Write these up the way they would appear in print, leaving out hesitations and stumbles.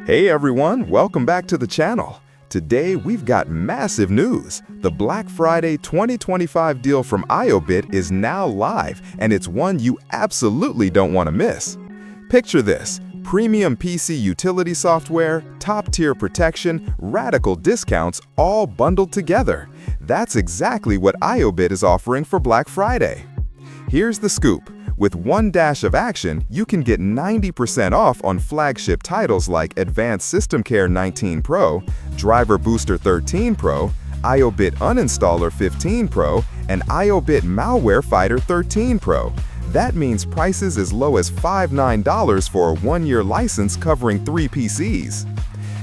Hey everyone, welcome back to the channel. Today we've got massive news. The Black Friday 2025 deal from IObit is now live, and it's one you absolutely don't want to miss. Picture this: premium PC utility software, top-tier protection, radical discounts, all bundled together. That's exactly what IObit is offering for Black Friday. Here's the scoop. With one dash of action, you can get 90% off on flagship titles like Advanced SystemCare 19 Pro, Driver Booster 13 Pro, IObit Uninstaller 15 Pro, and IObit Malware Fighter 13 Pro. That means prices as low as $59 for a one-year license covering 3 PCs.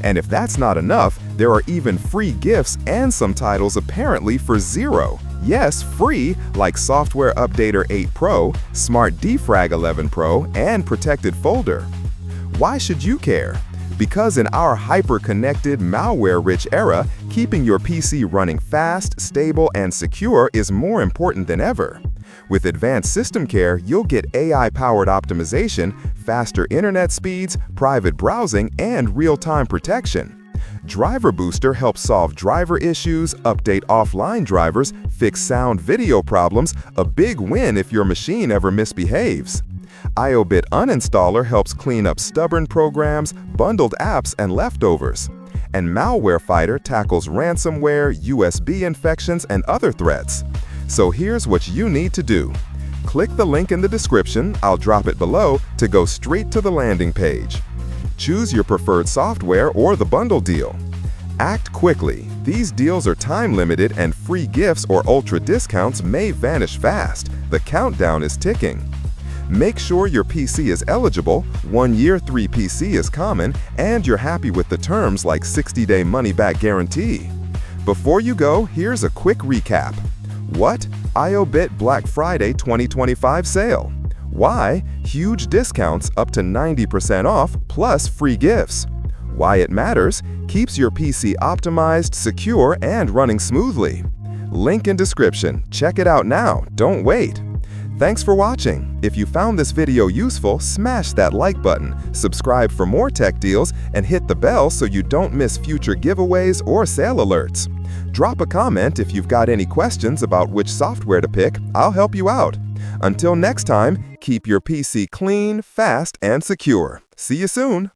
And if that's not enough, there are even free gifts and some titles apparently for zero. Yes, free, like Software Updater 8 Pro, Smart Defrag 11 Pro, and Protected Folder. Why should you care? Because in our hyper-connected, malware-rich era, keeping your PC running fast, stable, and secure is more important than ever. With Advanced SystemCare, you'll get AI-powered optimization, faster internet speeds, private browsing, and real-time protection. Driver Booster helps solve driver issues, update offline drivers, fix sound video problems, a big win if your machine ever misbehaves. IObit Uninstaller helps clean up stubborn programs, bundled apps, and leftovers. And Malware Fighter tackles ransomware, USB infections, and other threats. So here's what you need to do. Click the link in the description, I'll drop it below, to go straight to the landing page. Choose your preferred software or the bundle deal. Act quickly. These deals are time-limited, and free gifts or ultra discounts may vanish fast. The countdown is ticking. Make sure your PC is eligible, 1 year 3 PC is common, and you're happy with the terms like 60-day money-back guarantee. Before you go, here's a quick recap. What? IObit Black Friday 2025 sale. Why? Huge discounts up to 90% off plus free gifts. Why it matters? Keeps your PC optimized, secure, and running smoothly. Link in description. Check it out now. Don't wait. Thanks for watching. If you found this video useful, smash that like button, subscribe for more tech deals, and hit the bell so you don't miss future giveaways or sale alerts. Drop a comment if you've got any questions about which software to pick. I'll help you out. Until next time, keep your PC clean, fast, and secure. See you soon.